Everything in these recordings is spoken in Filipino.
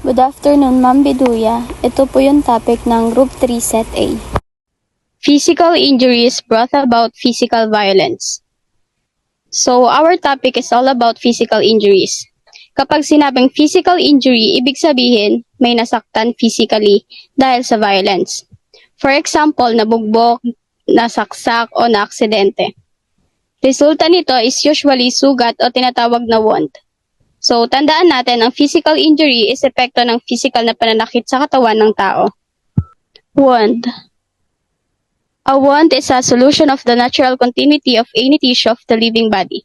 Good afternoon, Ma'am Biduya. Ito po yung topic ng Group 3 Set A. Physical injuries brought about physical violence. So, our topic is all about physical injuries. Kapag sinabing physical injury, ibig sabihin may nasaktan physically dahil sa violence. For example, nabugbog, nasaksak, o naaksidente. Resulta nito is usually sugat o tinatawag na wound. So, tandaan natin, ang physical injury is epekto ng physical na pananakit sa katawan ng tao. Wound. A wound is a solution of the natural continuity of any tissue of the living body.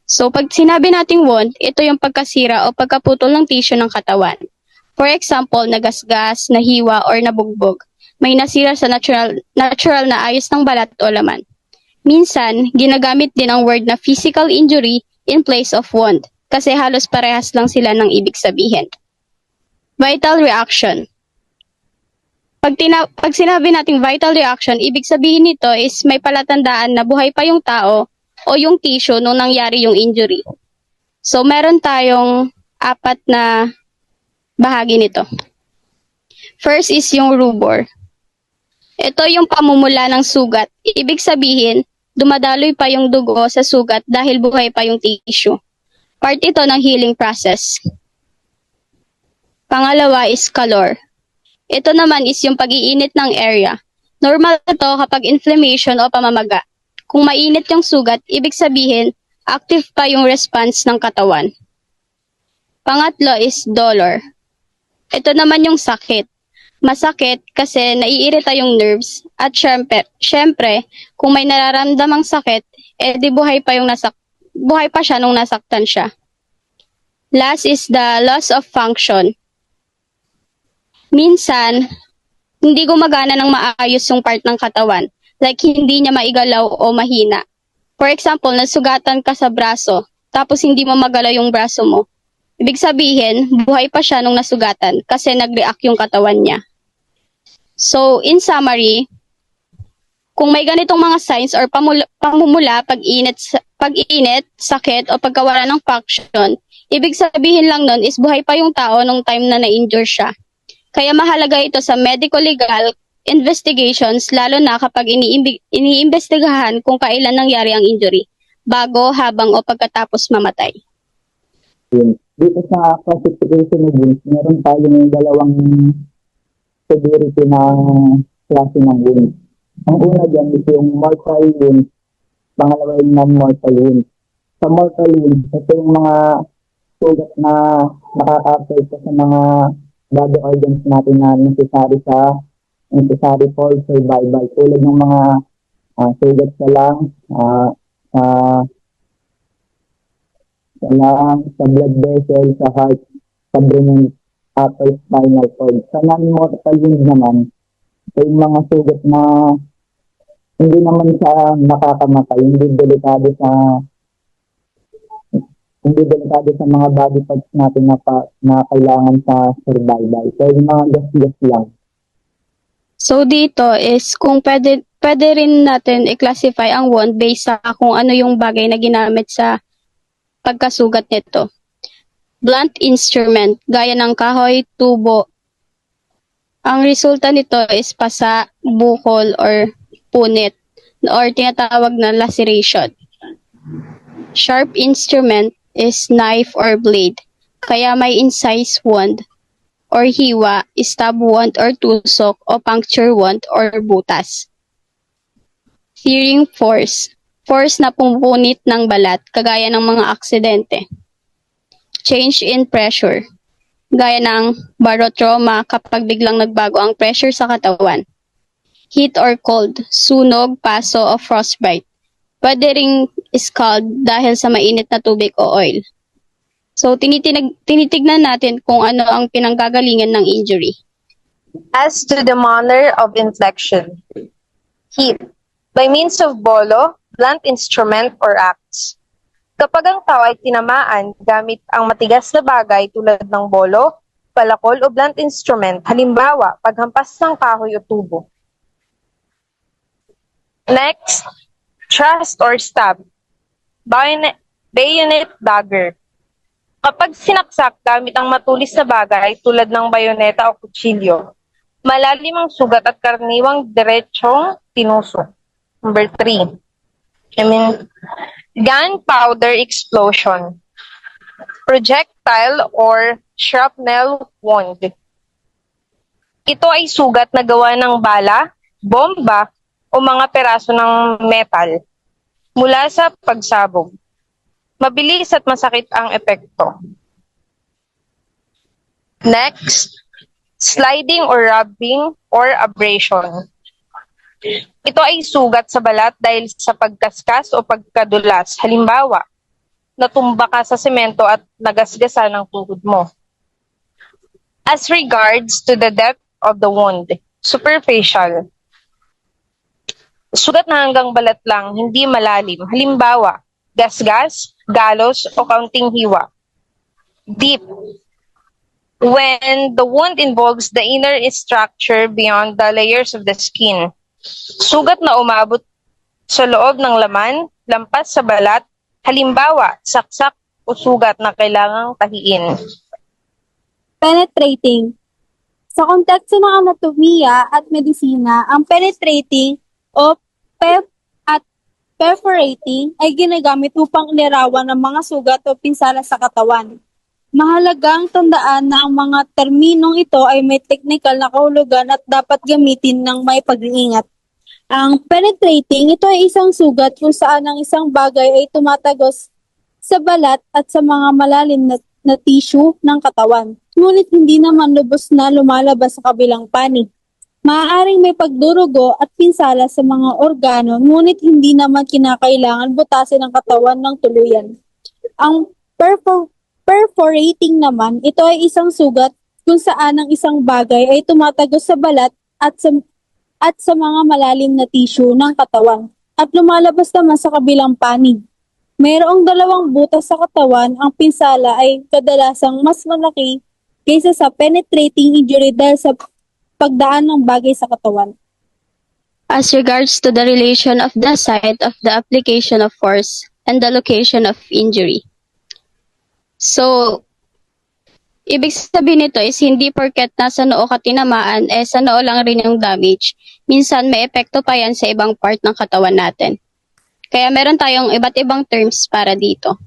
So, pag sinabi nating wound, ito yung pagkasira o pagkaputol ng tissue ng katawan. For example, nagasgas, nahiwa, or nabugbog. May nasira sa natural na ayos ng balat o laman. Minsan, ginagamit din ang word na physical injury in place of wound kasi halos parehas lang sila ng ibig sabihin. Vital reaction. Pag sinabi nating vital reaction, ibig sabihin nito is may palatandaan na buhay pa yung tao o yung tissue nung nangyari yung injury. So, meron tayong 4 na bahagi nito. First is yung rubor. Ito yung pamumula ng sugat. Ibig sabihin, dumadaloy pa yung dugo sa sugat dahil buhay pa yung tissue. Part ito ng healing process. Pangalawa is calor. Ito naman is yung pag-iinit ng area. Normal ito kapag inflammation o pamamaga. Kung mainit yung sugat, ibig sabihin, active pa yung response ng katawan. Pangatlo is dolor. Ito naman yung sakit. Masakit kasi naiirita yung nerves at syempre, kung may nararamdamang sakit, di buhay pa siya nung nasaktan siya. Last is the loss of function. Minsan, hindi gumagana ng maayos yung part ng katawan. Like, hindi niya maigalaw o mahina. For example, nasugatan ka sa braso, tapos hindi mo magalaw yung braso mo. Ibig sabihin, buhay pa siya nung nasugatan kasi nag-react yung katawan niya. So, in summary, kung may ganitong mga signs or pamumula, pag-init, sakit, o pagkawala ng function, ibig sabihin lang nun is buhay pa yung tao nung time na na-injure siya. Kaya mahalaga ito sa medico-legal investigations, lalo na kapag iniimbestigahan kung kailan nangyari ang injury, bago, habang, o pagkatapos mamatay. Dito sa classification of wounds, meron tayong dalawang severity na klase ng wounds. Ang una dyan is yung mortal wounds, pangalawa yung non-mortal wounds. Sa mortal wounds, ito yung mga sugat na nakaka-affect sa mga body organs natin na necessary for survival. Tulad ng mga sugat sa lungs, sa blood vessel, sa heart, sa brain, upper spinal cord. Sa non-mortal wounds naman, ito yung mga sugat na hindi naman siya nakakamatay, hindi delikado sa mga body parts natin na kailangan sa survival. So, yung mga gas-gas lang. So, dito is kung pwede rin natin i-classify ang wound based sa kung ano yung bagay na ginamit sa pagkasugat nito. Blunt instrument, gaya ng kahoy, tubo. Ang resulta nito is pasa, bukol, or punit, or tinatawag na laceration. Sharp instrument is knife or blade, kaya may incise wound, or hiwa, stab wound or tusok, o puncture wound or butas. Tearing force, force na pumupunit ng balat, kagaya ng mga aksidente. Change in pressure, gaya ng barotrauma kapag biglang nagbago ang pressure sa katawan. Heat or cold, sunog, paso, o frostbite. Pwede ring scald dahil sa mainit na tubig o oil. So, tinitignan natin kung ano ang pinanggagalingan ng injury. As to the manner of inflection, heat, by means of bolo, blunt instrument, or axe. Kapag ang tao ay tinamaan gamit ang matigas na bagay tulad ng bolo, palakol o blunt instrument, halimbawa, paghampas ng kahoy o tubo. Next, thrust or stab, bayonet dagger. Kapag sinaksak gamit ang matulis na bagay tulad ng bayoneta o kutsilyo, malalim ang sugat at karaniwang diretsong tinusok. Number 3. Gunpowder explosion. Projectile or shrapnel wound. Ito ay sugat na gawa ng bala, bomba, o mga peraso ng metal mula sa pagsabog. Mabilis at masakit ang epekto. Next, sliding or rubbing or abrasion. Ito ay sugat sa balat dahil sa pagkaskas o pagkadulas. Halimbawa, natumba ka sa semento at nagasgasan ng tuhod mo. As regards to the depth of the wound, superficial. Sugat na hanggang balat lang, hindi malalim. Halimbawa, gasgas, galos, o kaunting hiwa. Deep. When the wound involves the inner structure beyond the layers of the skin. Sugat na umabot sa loob ng laman, lampas sa balat, halimbawa, saksak o sugat na kailangang tahiin. Penetrating. Sa konteksto ng anatomiya at medisina, ang penetrating o at perforating ay ginagamit upang larawan ng mga sugat o pinsala sa katawan. Mahalagang tandaan na ang mga terminong ito ay may technical na kahulugan at dapat gamitin ng may pag-iingat. Ang penetrating, ito ay isang sugat kung saan ang isang bagay ay tumatagos sa balat at sa mga malalim na tissue ng katawan. Ngunit hindi naman lubos na lumalabas sa kabilang panig. Maaaring may pagdurugo at pinsala sa mga organo, ngunit hindi naman kinakailangan butasin ang katawan ng tuluyan. Ang perforating naman, ito ay isang sugat kung saan ang isang bagay ay tumatagos sa balat at sa mga malalim na tissue ng katawan at lumalabas naman sa kabilang panig. Mayroong dalawang butas sa katawan, ang pinsala ay kadalasang mas malaki kaysa sa penetrating injury dahil sa pagdaan ng bagay sa katawan. As regards to the relation of the site of the application of force and the location of injury. So, ibig sabihin nito is hindi porket nasa noo ka tinamaan, sa noo lang rin yung damage. Minsan may epekto pa yan sa ibang part ng katawan natin. Kaya meron tayong iba't ibang terms para dito.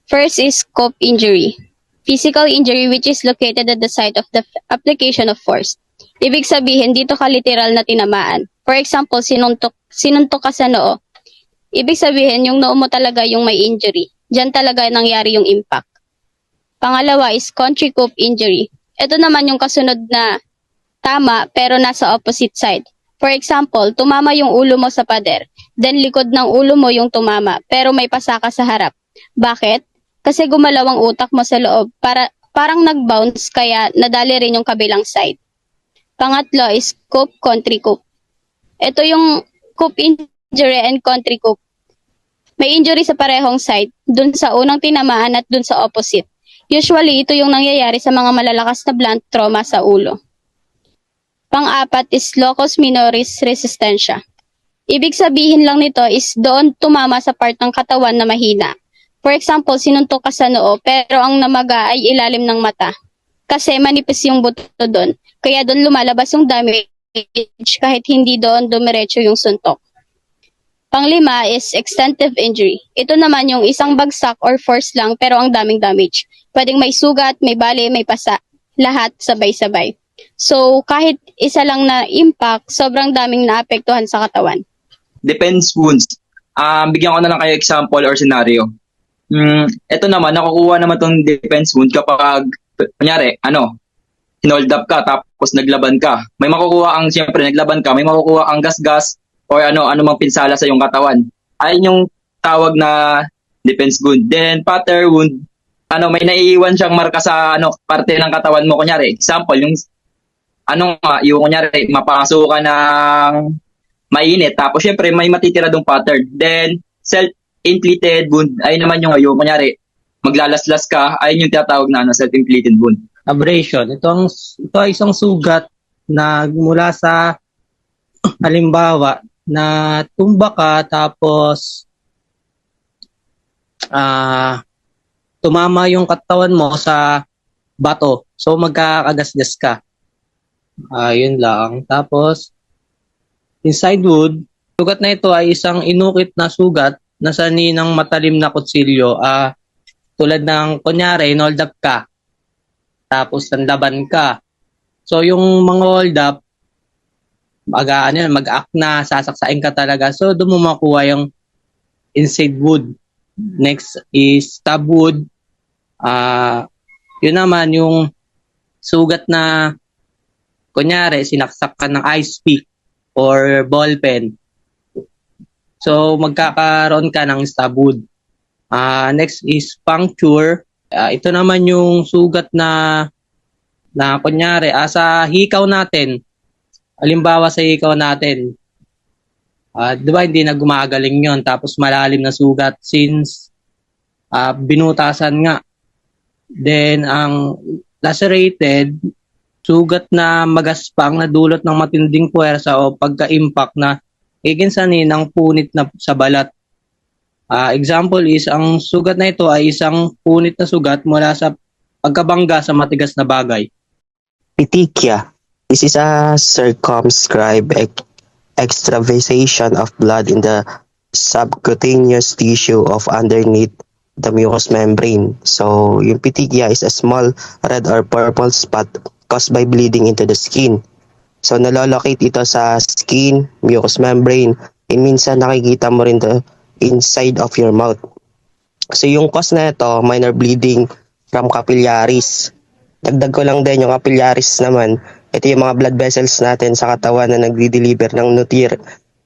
First is scope injury. Physical injury which is located at the site of the application of force. Ibig sabihin, dito ka literal na tinamaan. For example, sinuntok ka sa noo. Ibig sabihin, yung noo mo talaga yung may injury. Diyan talaga nangyari yung impact. Pangalawa is contricup injury. Ito naman yung kasunod na tama pero nasa opposite side. For example, tumama yung ulo mo sa pader, then likod ng ulo mo yung tumama pero may pasaka sa harap. Bakit? Kasi gumalaw ang utak mo sa loob, parang nag-bounce kaya nadali rin yung kabilang side. Pangatlo is cup contricup. Ito yung cup injury and contricup. May injury sa parehong side, dun sa unang tinamaan at dun sa opposite. Usually, ito yung nangyayari sa mga malalakas na blunt trauma sa ulo. Pang-apat is locus minoris resistentia. Ibig sabihin lang nito is doon tumama sa part ng katawan na mahina. For example, sinuntok ka sa noo pero ang namaga ay ilalim ng mata. Kasi manipis yung buto doon. Kaya doon lumalabas yung damage kahit hindi doon dumiretso yung suntok. Panglima is extensive injury. Ito naman yung isang bagsak or force lang pero ang daming damage. Pwedeng may sugat, may bali, may pasa. Lahat sabay-sabay. So, kahit isa lang na impact, sobrang daming naapektuhan sa katawan. Defense wounds. Bigyan ko na lang kayo example or scenario. Ito naman, nakukuha naman tong defense wound kapag, kunyari, hinold up ka tapos naglaban ka. May makukuha ang, siyempre, naglaban ka, may makukuha ang gasgas or anumang pinsala sa iyong katawan. Ayun yung tawag na defense wound. Then, pattern wound, may naiiwan siyang marka sa parte ng katawan mo. Kunyari, example, yung kunyari, mapaso ka ng mainit, tapos syempre may matitira dong pattern. Then, self-inflicted wound, ay naman yung kunyari, maglalaslas ka, ayun yung tinatawag na self-inflicted wound. Abrasion. Ito ay isang sugat na mula sa halimbawa na tumba ka tapos tumama yung katawan mo sa bato. So magkakagasgas ka. Yun lang. Tapos, inside wound, sugat na ito ay isang inukit na sugat na sani ng matalim na kutsilyo. Tulad ng, kunyari, inold up ka. Tapos, nanlaban ka. So, yung mga hold up, mag-act na, sasaksain ka talaga. So, doon mo makuha yung inside wound. Next is stab wound. Yun naman, yung sugat na, kunyari, sinaksak ka ng ice pick or ball pen. So, magkakaroon ka ng stab wound. Next is puncture. Ito naman yung sugat na kunyari, sa hikaw natin, halimbawa sa hikaw natin, di ba hindi na gumagaling yon, tapos malalim na sugat since binutasan nga. Then, ang lacerated, sugat na magaspang na dulot ng matinding puwersa o pagka-impact na iginsanin ng punit na sa balat. Example is, ang sugat na ito ay isang punit na sugat mula sa pagkabangga sa matigas na bagay. Petechia. This is a circumscribed extravasation of blood in the subcutaneous tissue of underneath the mucous membrane. So, yung petechia is a small red or purple spot caused by bleeding into the skin. So, nalolocate ito sa skin, mucous membrane, and minsan nakikita mo rin the inside of your mouth. So, yung cause na ito, minor bleeding from capillaries. Dagdag ko lang din yung capillaries naman. Ito yung mga blood vessels natin sa katawan na nagdi-deliver ng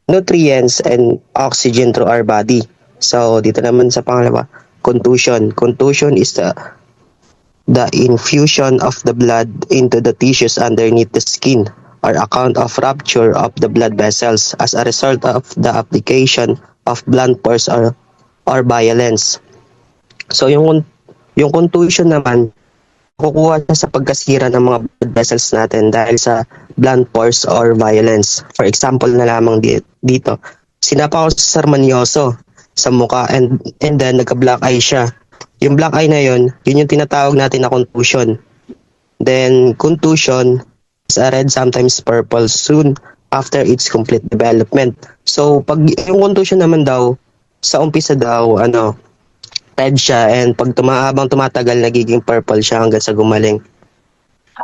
nutrients and oxygen through our body. So, dito naman sa pangalawa, contusion. Contusion is the infusion of the blood into the tissues underneath the skin or account of rupture of the blood vessels as a result of the application of blunt force or violence. So, yung contusion naman, kukuha siya sa pagkasira ng mga blood vessels natin dahil sa blunt force or violence. For example na lamang dito, sinapa ko sa sermonyoso sa mukha and then nagka-black eye siya. Yung black eye na yun yung tinatawag natin na contusion. Then contusion is a red, sometimes purple soon after its complete development. So pag yung contusion naman daw, sa umpisa daw, red siya, and pag habang tumatagal, nagiging purple siya hanggang sa gumaling.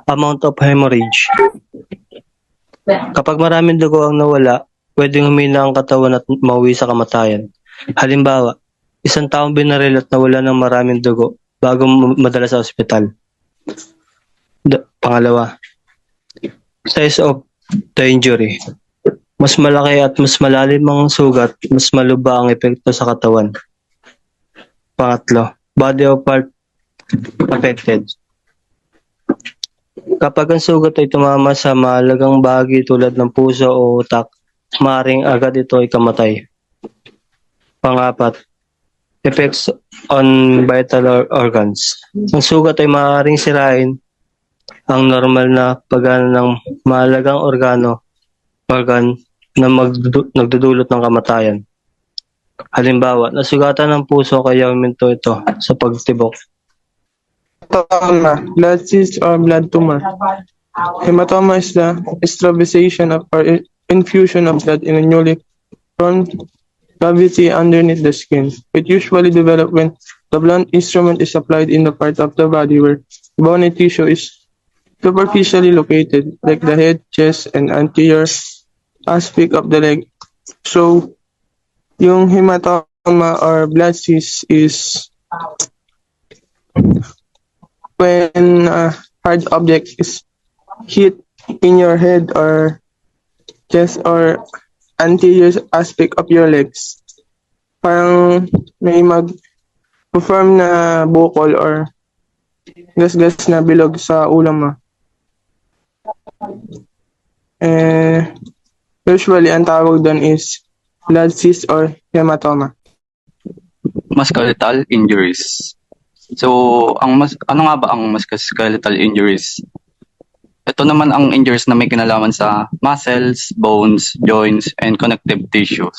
Amount of hemorrhage. Kapag maraming dugo ang nawala, pwedeng humina ang katawan at mauwi sa kamatayan. Halimbawa, isang taong binaril at nawala ng maraming dugo bago madala sa ospital. Pangalawa, size of the injury. Mas malaki at mas malalim ang sugat, mas maluba ang epekto sa katawan. Pangatlo, body of part affected. Kapag ang sugat ay tumama sa mahalagang bahagi tulad ng puso o utak, maaaring agad ito ay kamatay. Pangapat, effects on vital organs. Ang sugat ay maaaring sirain ang normal na pagana ng mahalagang organ na nagdudulot ng kamatayan. Halimbawa, nasugatan ng puso kaya uminto ito sa pagtibok. Hematoma, blood cyst or blood tumor. Hematoma is the extravasation of or infusion of blood in a newly formed cavity underneath the skin. It usually develops when the blunt instrument is applied in the part of the body where bony tissue is superficially located, like the head, chest, and anterior aspect of the leg. So, yung hematoma or blood cyst is when a hard object is hit in your head or chest or anterior aspect of your legs. Parang may mag-perform na bukol or gas-gas na bilog sa ulam mo. Usually, ang tawag doon is blood cyst or hematoma. Musculoskeletal injuries. So, ano nga ba ang musculoskeletal injuries? Ito naman ang injuries na may kinalaman sa muscles, bones, joints, and connective tissues.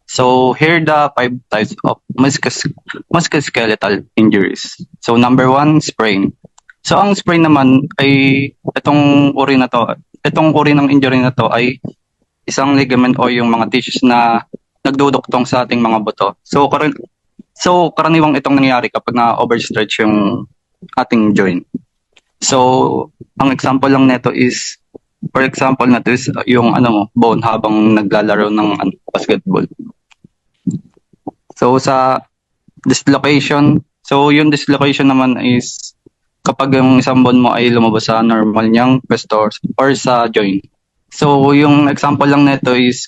So here the 5 types of musculoskeletal injuries. So number 1, sprain. So ang sprain naman ay itong uri ng injury na to ay isang ligament o yung mga tissues na nagduduktong sa ating mga buto. So karaniwang itong nangyayari kapag na-overstretch yung ating joint. So ang example lang nito is, for example na to is yung bone habang naglalaro ng basketball. So sa dislocation, so yung dislocation naman is kapag yung isang bone mo ay lumabas sa normal niyang pwesto or sa joint. So yung example lang nito is,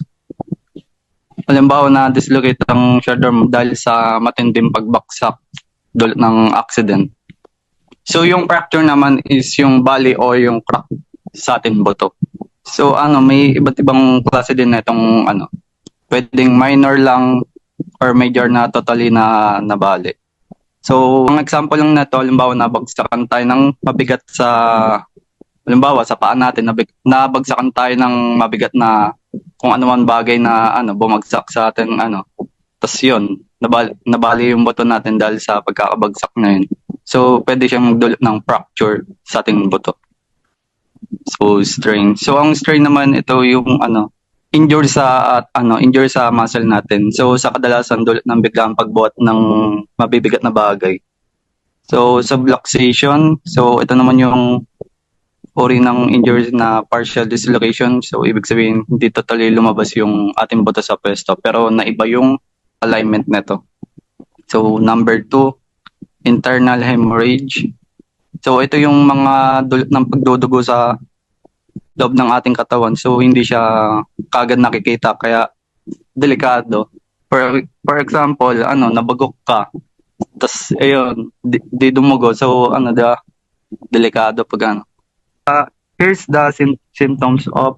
halimbawa na dislocate ang shoulder mo dahil sa matinding pagbaksak dulot ng accident. So yung fracture naman is yung bali o yung crack sa ating buto. So may iba't ibang klase din na itong pwedeng minor lang or major na totally na nabali. So ang example lang nito, halimbawa nabagsakan tayo ng mabigat sa paa natin, nabagsakan tayo ng mabigat na kung ano man bagay na bumagsak sa atin tapos yun, nabali yung buto natin dahil sa pagkakabagsak na yun. So pwede siyang magdulot ng fracture sa ating buto. So strain. So ang strain naman ito yung injury sa muscle natin. So sa kadalasan dulot ng biglang pagbuhat ng mabibigat na bagay. So subluxation. So ito naman yung uri ng injury na partial dislocation. So ibig sabihin hindi totally lumabas yung ating buto sa pwesto pero naiba yung alignment nito. So number 2, internal hemorrhage. So ito yung mga dulot ng pagdudugo sa loob ng ating katawan. So hindi siya kagad nakikita kaya delikado. For example, nabagok ka. Tapos ayun, di dumugo. So delikado pag here's the symptoms of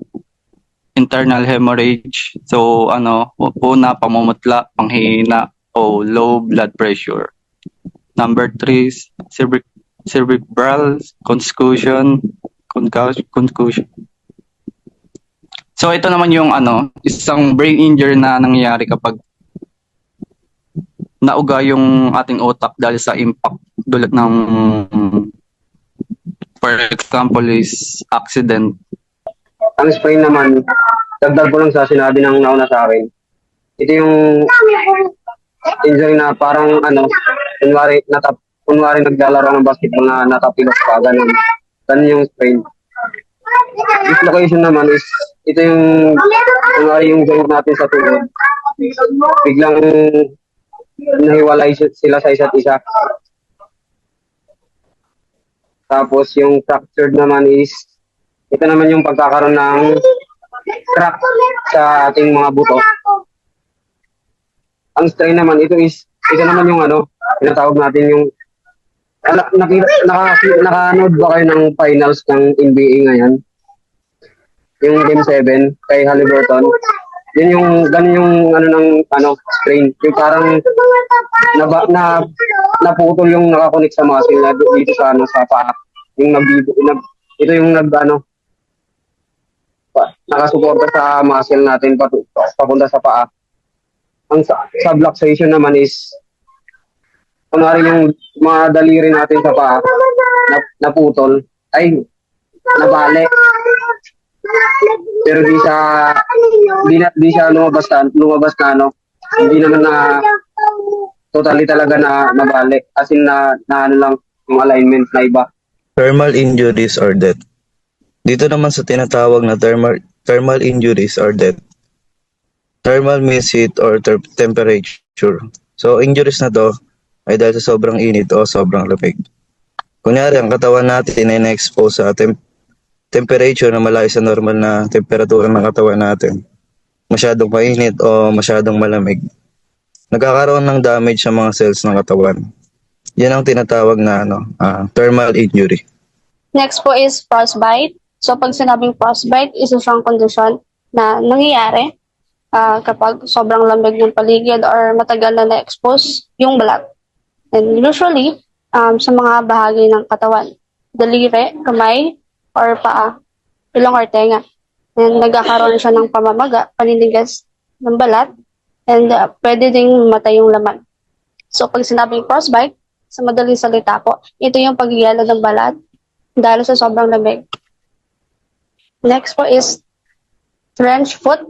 internal hemorrhage. So una, pamumutla, panghihina o low blood pressure. Number 3, cerebral concussion. So ito naman yung isang brain injury na nangyayari kapag nauga yung ating utak dahil sa impact dulot ng, for example is accident. Ang sprain naman, dagdag ko lang sa sinabi ng nauna sa akin. Ito yung injury na parang kunwari naglalaro ng basketball na natapilok ka, ganun. Ganun yung sprain. Dislocation naman is, ito yung kunwari yung joint natin sa tuhod. Biglang nahiwalay sila sa isa't isa. Tapos yung fractured naman is, ito naman yung pagkakaroon ng crack sa ating mga buto. Ang strain naman, ito naman yung tinatawag natin yung nakanood ba kayo ng finals ng NBA ngayon? Yung Game 7 kay Haliburton. Yun yung ganun yung strain. Yung parang naputol yung nakakonek sa muscle na dito sa paa. Yung ito yung nakasuporta sa muscle natin papunta sa paa. Ang subluxation naman is kunwari yung mga daliri natin sa paa naputol, ay nabali. Pero di siya lumabas na hindi naman na totally talaga na nabali. As in na lang yung alignment na iba. Thermal injuries or death. Dito naman sa tinatawag na thermal injuries or death. Thermal means heat or temperature. So injuries na to ay dahil sa sobrang init o sobrang lamig. Kunyari, ang katawan natin ay na-expose sa temperature na malayo sa normal na temperatura ng katawan natin. Masyadong mainit o masyadong malamig. Nagkakaroon ng damage sa mga cells ng katawan. Yan ang tinatawag na thermal injury. Next po is frostbite. So pag sinabing frostbite, isa siyang kondisyon na nangyayari kapag sobrang lamig ng paligid or matagal na na-expose yung balat. And usually, sa mga bahagi ng katawan, daliri, kamay, or paa, ilong or tenga. And nagkakaroon siya ng pamamaga, paninigas ng balat, and pwede ding matay yung laman. So pag sinabing frostbite, sa madaling salita po, ito yung pagyelo ng balat dahil sa sobrang lamig. Next po is trench foot.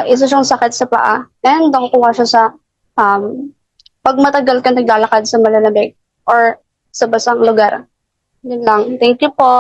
Isa siyang sakit sa paa and nakukuha siya sa pag matagal ka naglalakad sa malalamig or sa basang lugar. Yun lang. Thank you po.